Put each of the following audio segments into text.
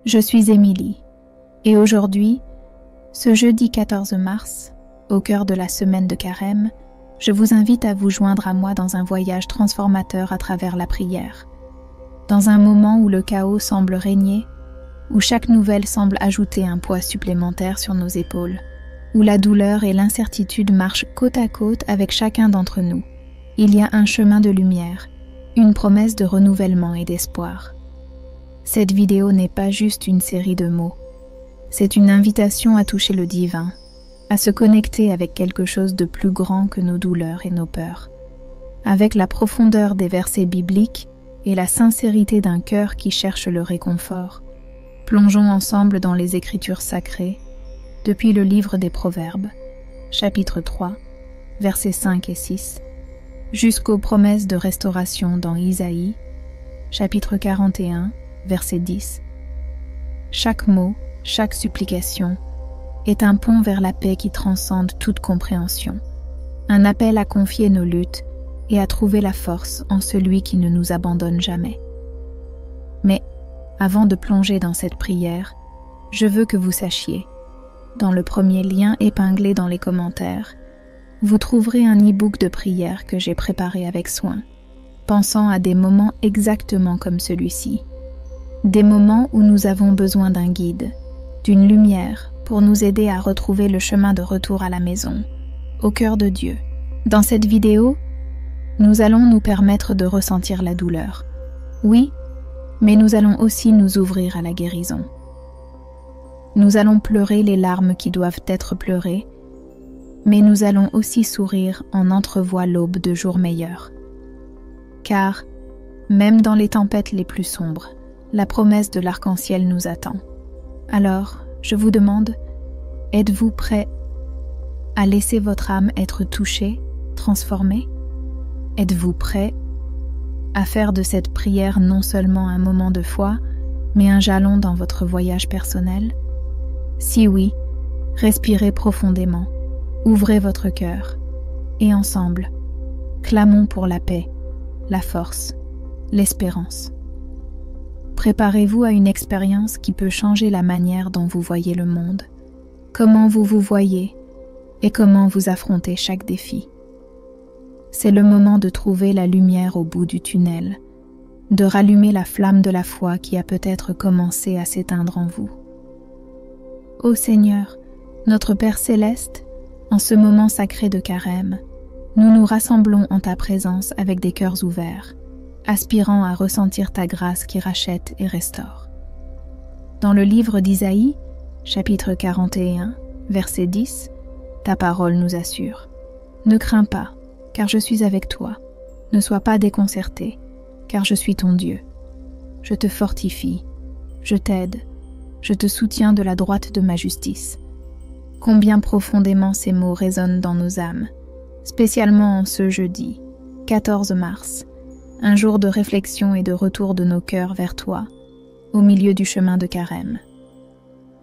Je suis Émilie et aujourd'hui, ce jeudi 14 mars, au cœur de la semaine de Carême, je vous invite à vous joindre à moi dans un voyage transformateur à travers la prière. Dans un moment où le chaos semble régner, où chaque nouvelle semble ajouter un poids supplémentaire sur nos épaules, où la douleur et l'incertitude marchent côte à côte avec chacun d'entre nous, il y a un chemin de lumière, une promesse de renouvellement et d'espoir. Cette vidéo n'est pas juste une série de mots, c'est une invitation à toucher le divin, à se connecter avec quelque chose de plus grand que nos douleurs et nos peurs. Avec la profondeur des versets bibliques et la sincérité d'un cœur qui cherche le réconfort, plongeons ensemble dans les Écritures sacrées, depuis le livre des Proverbes, chapitre 3, versets 5 et 6, jusqu'aux promesses de restauration dans Isaïe, chapitre 41, verset 10. Chaque mot, chaque supplication est un pont vers la paix qui transcende toute compréhension, un appel à confier nos luttes et à trouver la force en celui qui ne nous abandonne jamais. Mais avant de plonger dans cette prière, je veux que vous sachiez, dans le premier lien épinglé dans les commentaires, vous trouverez un e-book de prière que j'ai préparé avec soin, pensant à des moments exactement comme celui-ci. Des moments où nous avons besoin d'un guide, d'une lumière pour nous aider à retrouver le chemin de retour à la maison, au cœur de Dieu. Dans cette vidéo, nous allons nous permettre de ressentir la douleur. Oui, mais nous allons aussi nous ouvrir à la guérison. Nous allons pleurer les larmes qui doivent être pleurées, mais nous allons aussi sourire en entrevoit l'aube de jours meilleurs. Car, même dans les tempêtes les plus sombres, la promesse de l'arc-en-ciel nous attend. Alors, je vous demande, êtes-vous prêt à laisser votre âme être touchée, transformée? Êtes-vous prêt à faire de cette prière non seulement un moment de foi, mais un jalon dans votre voyage personnel? Si oui, respirez profondément, ouvrez votre cœur, et ensemble, clamons pour la paix, la force, l'espérance. Préparez-vous à une expérience qui peut changer la manière dont vous voyez le monde, comment vous vous voyez et comment vous affrontez chaque défi. C'est le moment de trouver la lumière au bout du tunnel, de rallumer la flamme de la foi qui a peut-être commencé à s'éteindre en vous. Ô Seigneur, notre Père céleste, en ce moment sacré de Carême, nous nous rassemblons en ta présence avec des cœurs ouverts, aspirant à ressentir ta grâce qui rachète et restaure. Dans le livre d'Isaïe, chapitre 41, verset 10, ta parole nous assure « Ne crains pas, car je suis avec toi. Ne sois pas déconcerté, car je suis ton Dieu. Je te fortifie, je t'aide, je te soutiens de la droite de ma justice. » Combien profondément ces mots résonnent dans nos âmes, spécialement en ce jeudi, 14 mars, un jour de réflexion et de retour de nos cœurs vers toi, au milieu du chemin de Carême.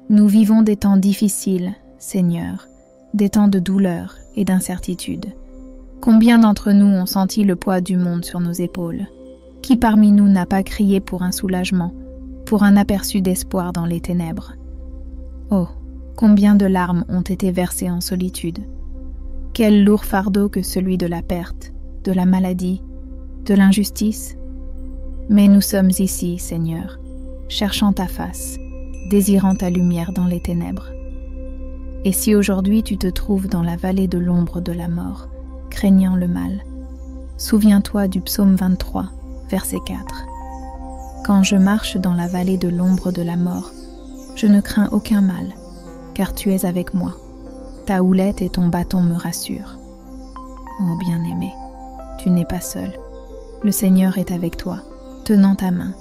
Nous vivons des temps difficiles, Seigneur, des temps de douleur et d'incertitude. Combien d'entre nous ont senti le poids du monde sur nos épaules? Qui parmi nous n'a pas crié pour un soulagement, pour un aperçu d'espoir dans les ténèbres? Oh, combien de larmes ont été versées en solitude? Quel lourd fardeau que celui de la perte, de la maladie, de l'injustice. Mais nous sommes ici, Seigneur, cherchant ta face, désirant ta lumière dans les ténèbres. Et si aujourd'hui tu te trouves dans la vallée de l'ombre de la mort, craignant le mal, souviens-toi du psaume 23, verset 4. Quand je marche dans la vallée de l'ombre de la mort, je ne crains aucun mal, car tu es avec moi. Ta houlette et ton bâton me rassurent. Oh bien-aimé, tu n'es pas seul. Le Seigneur est avec toi, tenant ta main,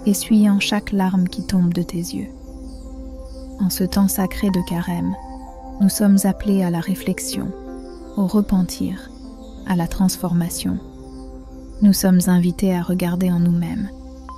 essuyant chaque larme qui tombe de tes yeux. En ce temps sacré de Carême, nous sommes appelés à la réflexion, au repentir, à la transformation. Nous sommes invités à regarder en nous-mêmes,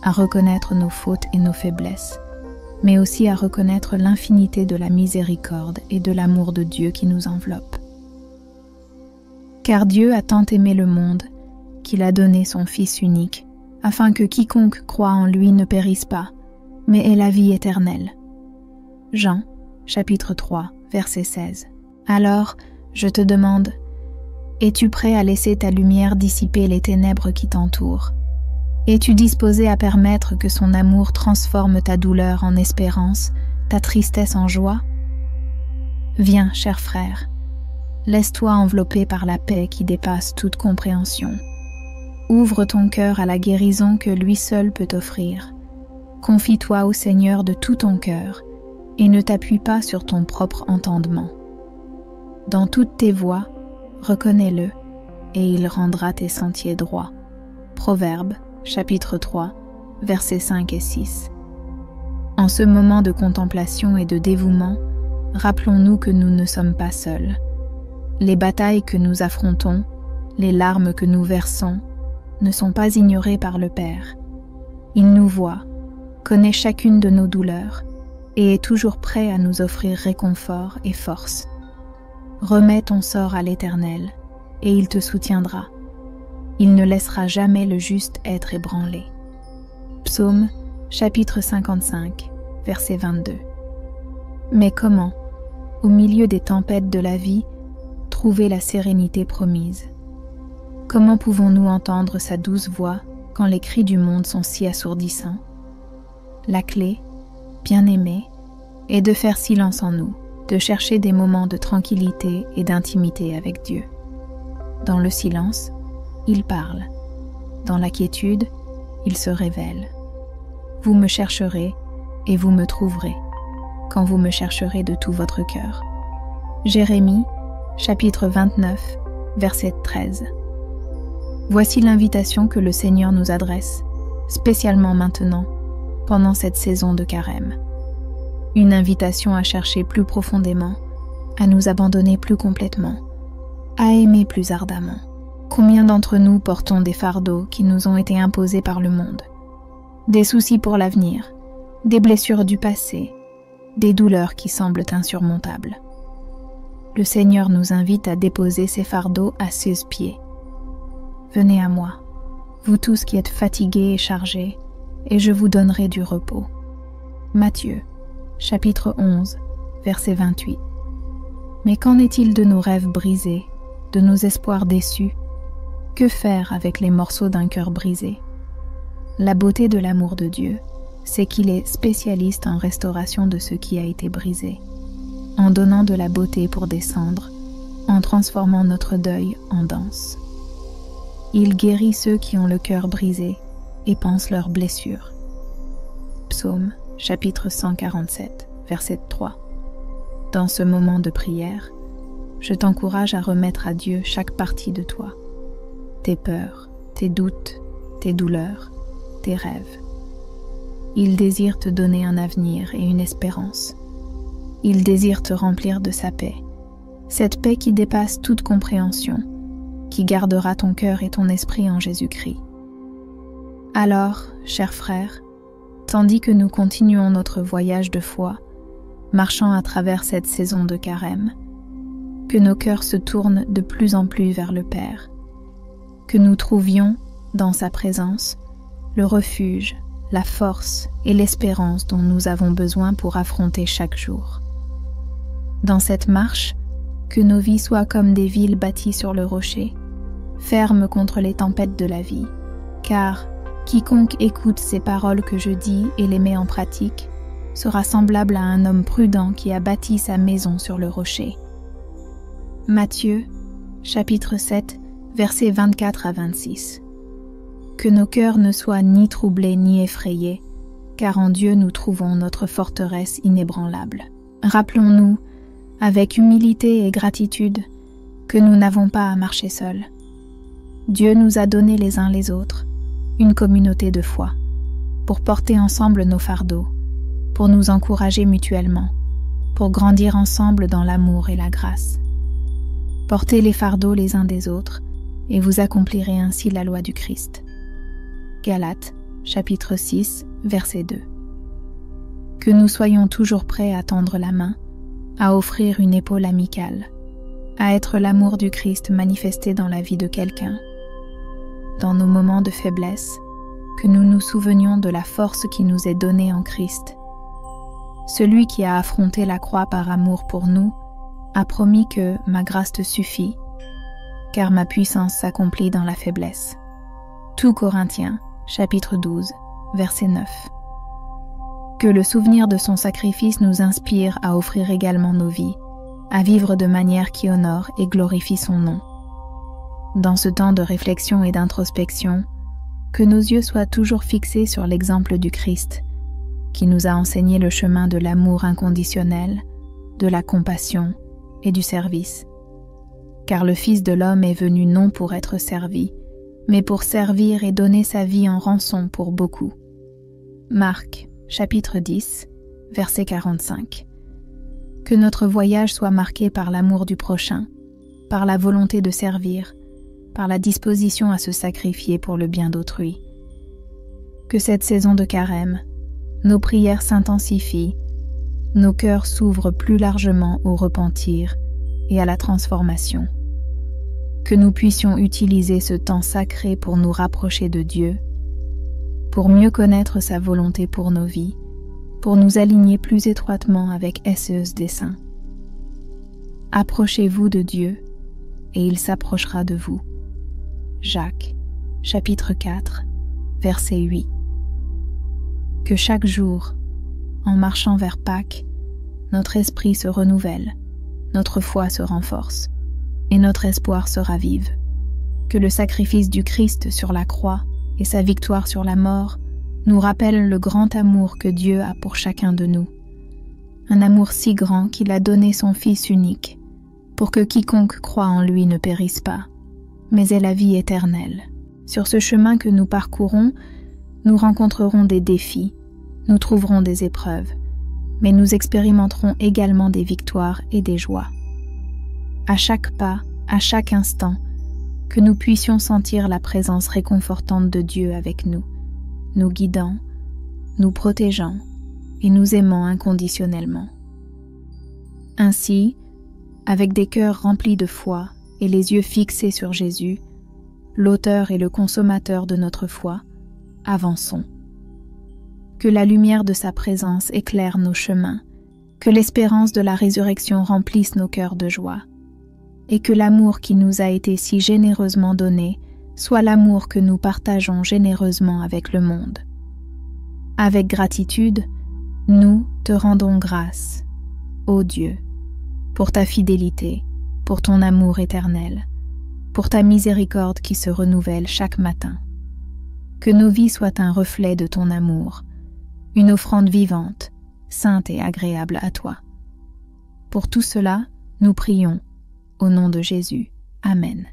à reconnaître nos fautes et nos faiblesses, mais aussi à reconnaître l'infinité de la miséricorde et de l'amour de Dieu qui nous enveloppe. Car Dieu a tant aimé le monde qu'il a donné son Fils unique, afin que quiconque croit en lui ne périsse pas, mais est la vie éternelle. Jean, chapitre 3, verset 16. Alors, je te demande, es-tu prêt à laisser ta lumière dissiper les ténèbres qui t'entourent? Es-tu disposé à permettre que son amour transforme ta douleur en espérance, ta tristesse en joie? Viens, cher frère, laisse-toi envelopper par la paix qui dépasse toute compréhension. Ouvre ton cœur à la guérison que lui seul peut offrir. Confie-toi au Seigneur de tout ton cœur et ne t'appuie pas sur ton propre entendement. Dans toutes tes voies, reconnais-le et il rendra tes sentiers droits. Proverbes, chapitre 3, versets 5 et 6. En ce moment de contemplation et de dévouement, rappelons-nous que nous ne sommes pas seuls. Les batailles que nous affrontons, les larmes que nous versons, ne sont pas ignorées par le Père. Il nous voit, connaît chacune de nos douleurs et est toujours prêt à nous offrir réconfort et force. Remets ton sort à l'Éternel et il te soutiendra. Il ne laissera jamais le juste être ébranlé. Psaume, chapitre 55, verset 22. Mais comment, au milieu des tempêtes de la vie, trouver la sérénité promise? Comment pouvons-nous entendre sa douce voix quand les cris du monde sont si assourdissants? La clé, bien-aimé, est de faire silence en nous, de chercher des moments de tranquillité et d'intimité avec Dieu. Dans le silence, il parle. Dans la quiétude, il se révèle. Vous me chercherez et vous me trouverez, quand vous me chercherez de tout votre cœur. Jérémie, chapitre 29, verset 13. Voici l'invitation que le Seigneur nous adresse, spécialement maintenant, pendant cette saison de carême. Une invitation à chercher plus profondément, à nous abandonner plus complètement, à aimer plus ardemment. Combien d'entre nous portons des fardeaux qui nous ont été imposés par le monde? Des soucis pour l'avenir, des blessures du passé, des douleurs qui semblent insurmontables. Le Seigneur nous invite à déposer ces fardeaux à ses pieds. Venez à moi, vous tous qui êtes fatigués et chargés, et je vous donnerai du repos. Matthieu, chapitre 11, verset 28. Mais qu'en est-il de nos rêves brisés, de nos espoirs déçus? Que faire avec les morceaux d'un cœur brisé? La beauté de l'amour de Dieu, c'est qu'il est spécialiste en restauration de ce qui a été brisé, en donnant de la beauté pour des cendres, en transformant notre deuil en danse. Il guérit ceux qui ont le cœur brisé et pansent leurs blessures. Psaume, chapitre 147, verset 3. Dans ce moment de prière, je t'encourage à remettre à Dieu chaque partie de toi. Tes peurs, tes doutes, tes douleurs, tes rêves. Il désire te donner un avenir et une espérance. Il désire te remplir de sa paix, cette paix qui dépasse toute compréhension, qui gardera ton cœur et ton esprit en Jésus-Christ. Alors, chers frères, tandis que nous continuons notre voyage de foi, marchant à travers cette saison de carême, que nos cœurs se tournent de plus en plus vers le Père, que nous trouvions, dans sa présence, le refuge, la force et l'espérance dont nous avons besoin pour affronter chaque jour. Dans cette marche, que nos vies soient comme des villes bâties sur le rocher, fermes contre les tempêtes de la vie, car quiconque écoute ces paroles que je dis et les met en pratique sera semblable à un homme prudent qui a bâti sa maison sur le rocher. Matthieu, chapitre 7, versets 24 à 26. Que nos cœurs ne soient ni troublés ni effrayés, car en Dieu nous trouvons notre forteresse inébranlable. Rappelons-nous, avec humilité et gratitude, que nous n'avons pas à marcher seuls. Dieu nous a donné les uns les autres une communauté de foi, pour porter ensemble nos fardeaux, pour nous encourager mutuellement, pour grandir ensemble dans l'amour et la grâce. Portez les fardeaux les uns des autres, et vous accomplirez ainsi la loi du Christ. Galates, chapitre 6, verset 2. Que nous soyons toujours prêts à tendre la main, à offrir une épaule amicale, à être l'amour du Christ manifesté dans la vie de quelqu'un. Dans nos moments de faiblesse, que nous nous souvenions de la force qui nous est donnée en Christ. Celui qui a affronté la croix par amour pour nous a promis que ma grâce te suffit, car ma puissance s'accomplit dans la faiblesse. 2 Corinthiens, chapitre 12, verset 9. Que le souvenir de son sacrifice nous inspire à offrir également nos vies, à vivre de manière qui honore et glorifie son nom. Dans ce temps de réflexion et d'introspection, que nos yeux soient toujours fixés sur l'exemple du Christ, qui nous a enseigné le chemin de l'amour inconditionnel, de la compassion et du service. Car le Fils de l'homme est venu non pour être servi, mais pour servir et donner sa vie en rançon pour beaucoup. Marc, chapitre 10, verset 45. Que notre voyage soit marqué par l'amour du prochain, par la volonté de servir, par la disposition à se sacrifier pour le bien d'autrui. Que cette saison de carême, nos prières s'intensifient, nos cœurs s'ouvrent plus largement au repentir et à la transformation. Que nous puissions utiliser ce temps sacré pour nous rapprocher de Dieu, pour mieux connaître sa volonté pour nos vies, pour nous aligner plus étroitement avec ses desseins. Approchez-vous de Dieu, et il s'approchera de vous. Jacques, chapitre 4, verset 8. Que chaque jour, en marchant vers Pâques, notre esprit se renouvelle, notre foi se renforce, et notre espoir se ravive. Que le sacrifice du Christ sur la croix et sa victoire sur la mort nous rappellent le grand amour que Dieu a pour chacun de nous. Un amour si grand qu'il a donné son Fils unique, pour que quiconque croit en lui ne périsse pas, mais ait la vie éternelle. Sur ce chemin que nous parcourons, nous rencontrerons des défis, nous trouverons des épreuves, mais nous expérimenterons également des victoires et des joies. À chaque pas, à chaque instant, que nous puissions sentir la présence réconfortante de Dieu avec nous, nous guidant, nous protégeant et nous aimant inconditionnellement. Ainsi, avec des cœurs remplis de foi et les yeux fixés sur Jésus, l'auteur et le consommateur de notre foi, avançons. Que la lumière de sa présence éclaire nos chemins, que l'espérance de la résurrection remplisse nos cœurs de joie, et que l'amour qui nous a été si généreusement donné soit l'amour que nous partageons généreusement avec le monde. Avec gratitude, nous te rendons grâce, ô Dieu, pour ta fidélité, pour ton amour éternel, pour ta miséricorde qui se renouvelle chaque matin. Que nos vies soient un reflet de ton amour, une offrande vivante, sainte et agréable à toi. Pour tout cela, nous prions, au nom de Jésus. Amen.